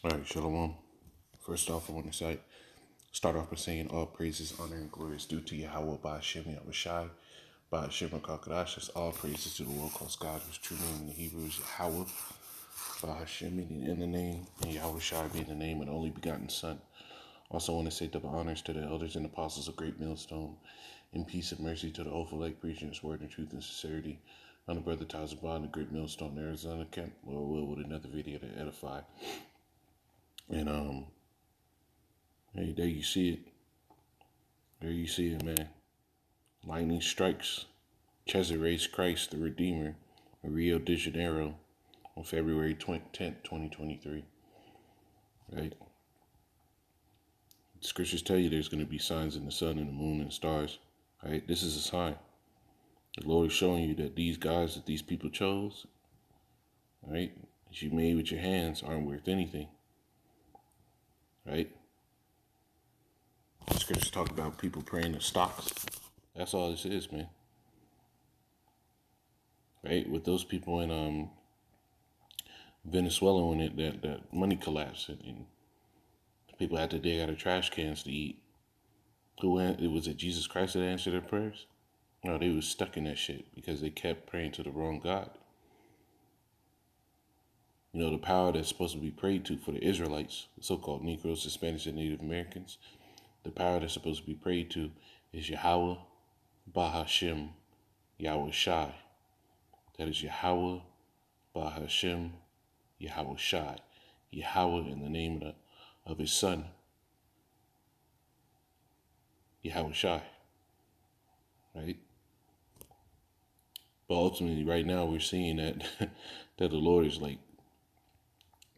All right, Shalom. First off, I want to start off by saying all praises, honor, and glory is due to Yahweh, Ba'ashem, Yahushai, Ba'ashem, Kakadash. That's all praises to the Lord, cause God, whose true name in the Hebrew is Yahweh, Ba'ashem, meaning in the name, and Yahushai being the name of the only begotten Son. Also, want to say double honors to the elders and apostles of Great Millstone, and peace and mercy to the overlake preaching His word in truth and sincerity. On the brother Tazabah, the Great Millstone, Arizona camp, Lord will, with another video to edify. And hey, there you see it. There you see it, man. Lightning strikes Cesar's Christ, the Redeemer, in Rio de Janeiro on February 10th, 2023. Right? The scriptures tell you there's going to be signs in the sun and the moon and the stars. Right? This is a sign. The Lord is showing you that these guys that these people chose, right, that you made with your hands aren't worth anything. Right? The scriptures talk about people praying to stocks. That's all this is, man. Right? With those people in Venezuela when that money collapsed and people had to dig out of trash cans to eat. Was it Jesus Christ that answered their prayers? No, they was stuck in that shit because they kept praying to the wrong God. You know, the power that's supposed to be prayed to for the Israelites, the so-called Negroes, Hispanics, and Native Americans, the power that's supposed to be prayed to is Yahweh, Ba'ashem, Yahushai. That is Yahweh, Ba'ashem, Yahushai. Yahweh in the name of His Son, Yahushai. Right? But ultimately, right now, we're seeing that that the Lord is like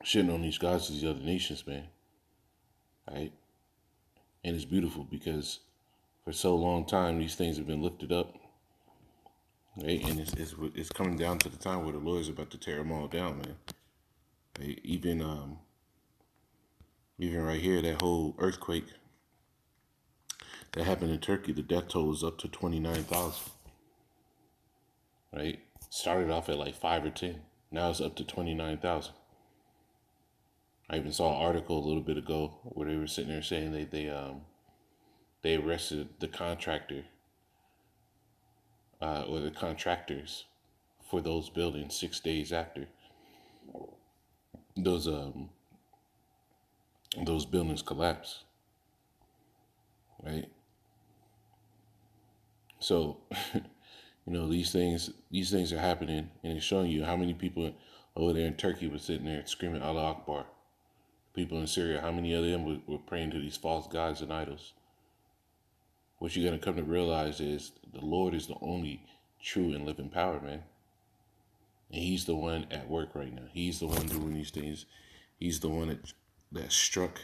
shitting on these gods of these other nations, man. Right? And it's beautiful because for so long time, these things have been lifted up. Right? And it's coming down to the time where the Lord is about to tear them all down, man. Right? Even right here, that whole earthquake that happened in Turkey, the death toll was up to 29,000. Right? Started off at like 5 or 10. Now it's up to 29,000. I even saw an article a little bit ago where they were sitting there saying they arrested the contractor or the contractors for those buildings 6 days after those buildings collapsed. Right? So, you know, these things are happening, and it's showing you how many people over there in Turkey were sitting there screaming Allah Akbar. People in Syria, how many of them were praying to these false gods and idols? What you're going to come to realize is the Lord is the only true and living power, man. And He's the one at work right now. He's the one doing these things. He's the one that struck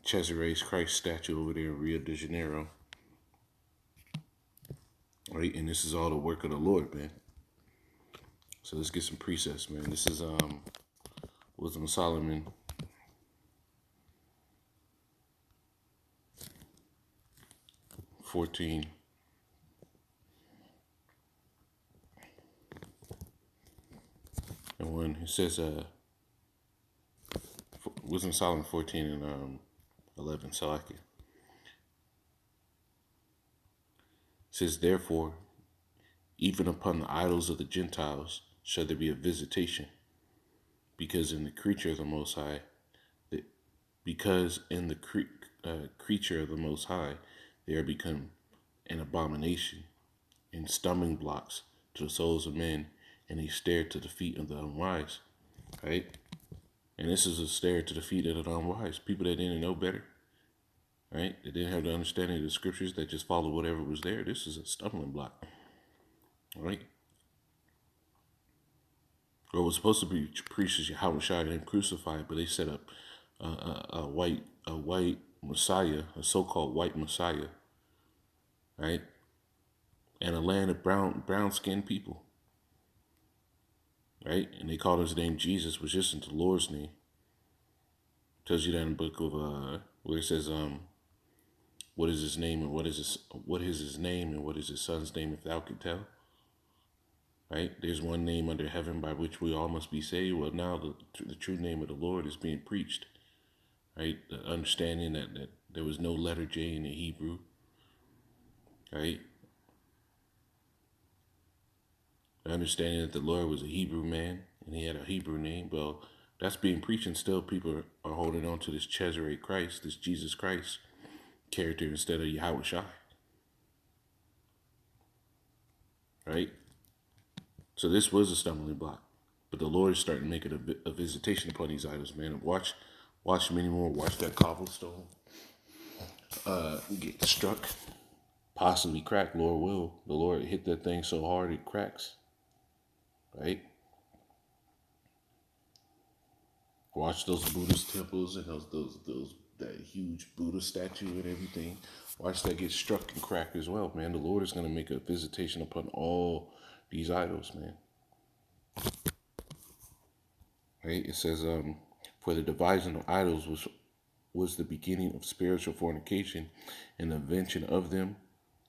Cesar's Christ statue over there in Rio de Janeiro. Right? And this is all the work of the Lord, man. So let's get some precepts, man. This is Wisdom of Solomon 14. And when it says Wisdom of Solomon 14 and 11, so I can. It says, therefore, even upon the idols of the Gentiles shall there be a visitation, because in the creature of the Most High, creature of the Most High, they are become an abomination and stumbling blocks to the souls of men, and they stare to the feet of the unwise. Right? And this is a stare to the feet of the unwise, people that didn't know better. Right? They didn't have the understanding of the scriptures, that just followed whatever was there. This is a stumbling block. Right? What was supposed to be preached is Yahushua and him crucified, but they set up a white Messiah, a so-called white Messiah, right? And a land of brown-skinned people, right? And they called his name Jesus, which isn't the Lord's name. Tells you that in the book of where it says what is his name and what is his name and what is his son's name, if thou could tell. right? There's one name under heaven by which we all must be saved. Well, now the true name of the Lord is being preached, right? The understanding that there was no letter J in the Hebrew, right? The understanding that the Lord was a Hebrew man and he had a Hebrew name. Well, that's being preached, and still people are holding on to this Cesare Christ, this Jesus Christ character instead of Yahweh Shai, right? So this was a stumbling block. But the Lord is starting to make it a visitation upon these idols, man. Watch many more. Watch that cobblestone get struck, possibly crack. Lord will. The Lord hit that thing so hard it cracks, right? Watch those Buddhist temples and those that huge Buddha statue and everything. Watch that get struck and crack as well, man. The Lord is going to make a visitation upon all these idols, man. Right? It says, for the devising of idols was the beginning of spiritual fornication, and the invention of them,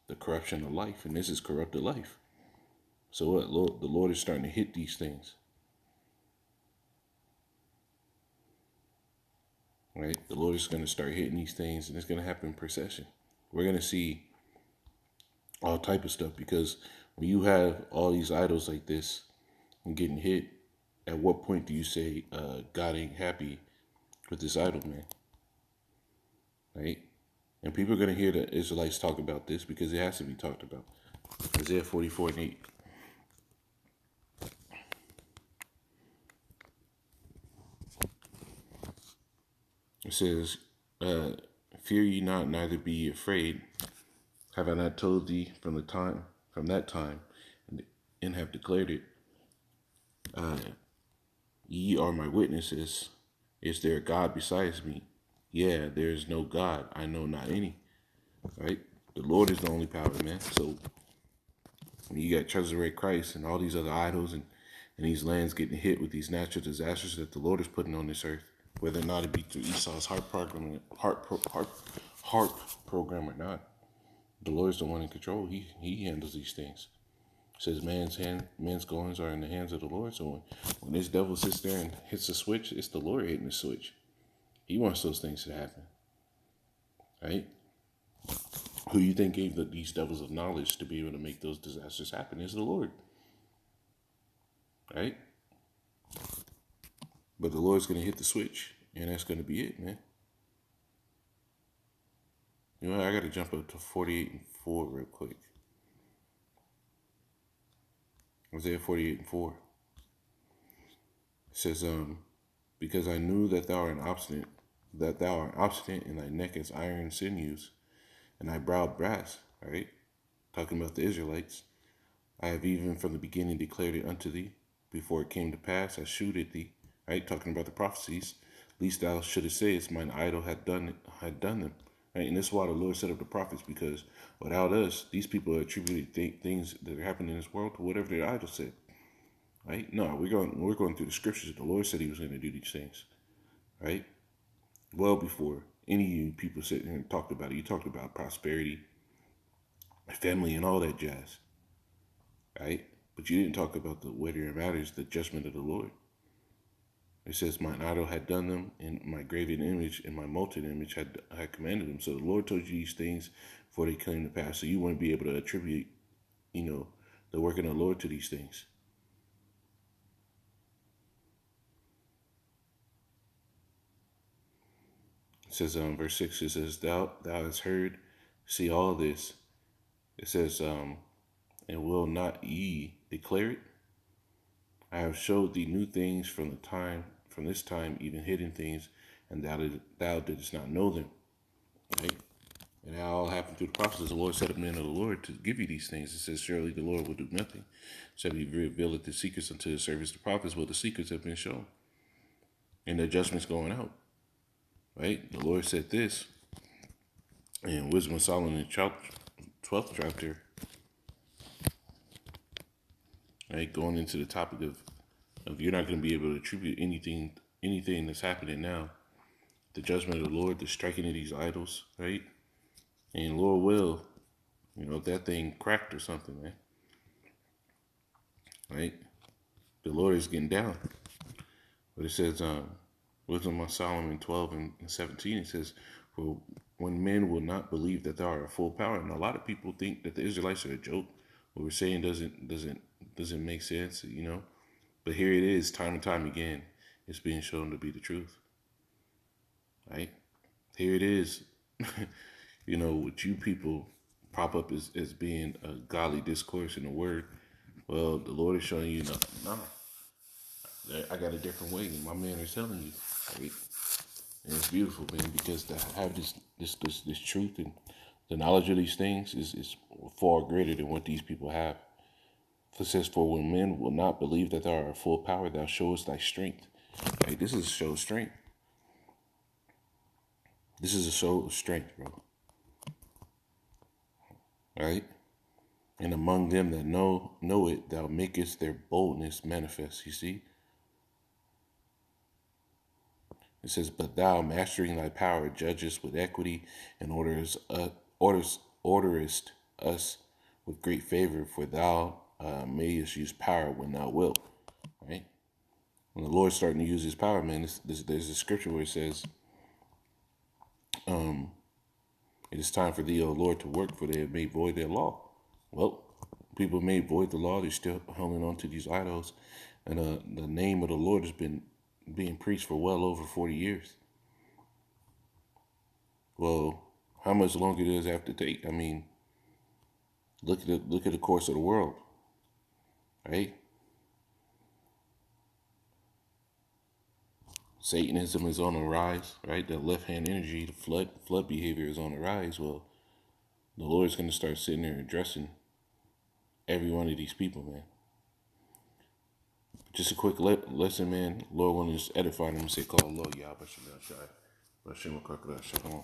the corruption of life. And this is corrupted life. So what? The Lord is starting to hit these things. Right? The Lord is going to start hitting these things, and it's going to happen in procession. We're going to see all type of stuff, because when you have all these idols like this and getting hit, at what point do you say God ain't happy with this idol, man? Right? And people are going to hear the Israelites talk about this because it has to be talked about. Isaiah 44:8. It says, fear ye not, neither be ye afraid. Have I not told thee from that time, and have declared it? Ye are my witnesses. Is there a God besides me? Yeah, there is no God. I know not any. Right? The Lord is the only power, man. So when you got Cesare Christ and all these other idols and these lands getting hit with these natural disasters that the Lord is putting on this earth, whether or not it be through Esau's harp program or not, the Lord is the one in control. He handles these things. It says man's goings are in the hands of the Lord. So when this devil sits there and hits a switch, it's the Lord hitting the switch. He wants those things to happen, right? Who you think gave these devils of knowledge to be able to make those disasters happen is the Lord, right? But the Lord's going to hit the switch, and that's going to be it, man. You know, I got to jump up to 48:4 real quick. Isaiah 48:4. It says, because I knew that thou art obstinate, and thy neck is iron sinews, and thy brow brass, right? Talking about the Israelites. I have even from the beginning declared it unto thee. Before it came to pass, I shewed it thee, right? Talking about the prophecies. Least thou shouldest say, it's mine idol had done them. Right? And this is why the Lord set up the prophets, because without us, these people attributed things that are happening in this world to whatever their idol said. Right? No, we're going through the scriptures. The Lord said he was going to do these things. Right? Well before any of you people sitting here and talked about it. You talked about prosperity, family, and all that jazz. Right? But you didn't talk about the weightier matters, the judgment of the Lord. It says, mine idol had done them, and my graven image and my molten image had commanded them. So the Lord told you these things before they came to pass. So you wouldn't be able to attribute, the work of the Lord to these things. It says, verse 6, it says, thou hast heard, see all this. It says, and will not ye declare it? I have showed thee new things from this time, even hidden things, and thou didst not know them. Right? And that all happened through the prophets. The Lord set up men of the Lord to give you these things. It says, surely the Lord will do nothing. Shall he revealeth the secrets unto his servants, the prophets? Well, the secrets have been shown. And the judgment's going out. Right? The Lord said this in Wisdom of Solomon, 12th chapter. Right? Going into the topic of you're not going to be able to attribute anything that's happening now. The judgment of the Lord, the striking of these idols, right? And Lord will, if that thing cracked or something, man. right? The Lord is getting down. But it says, Wisdom of Solomon 12 and 17, it says, for when men will not believe that they are a full power. And a lot of people think that the Israelites are a joke. What we're saying doesn't make sense, you know. But here it is, time and time again, it's being shown to be the truth. Right? Here it is. You know, what you people prop up as being a godly discourse in the word. Well, the Lord is showing you, no, I got a different way, and my man is telling you, right? And it's beautiful, man, because to have this truth and the knowledge of these things is far greater than what these people have. It says, for when men will not believe that thou art full power, thou showest thy strength. Right? This is a show of strength. This is a show of strength, bro. Right? And among them that know it, thou makest their boldness manifest. You see? It says, but thou, mastering thy power, judgest with equity and orderest us with great favor, for thou mayest use power when thou wilt. Right? When the Lord's starting to use his power, man, there's a scripture where it says, it is time for thee, O Lord, to work, for they have made void their law. Well, people made void the law. They're still holding on to these idols. And the name of the Lord has been being preached for well over 40 years. Well, how much longer does it have to take? I mean, look at the course of the world, right? Satanism is on the rise, right? The left-hand energy, the flood behavior is on the rise. Well, the Lord's going to start sitting there addressing every one of these people, man. Just a quick lesson, man. Lord wanted to just edify them and say, call Allah, Yahweh Shabbat Shai. Come on.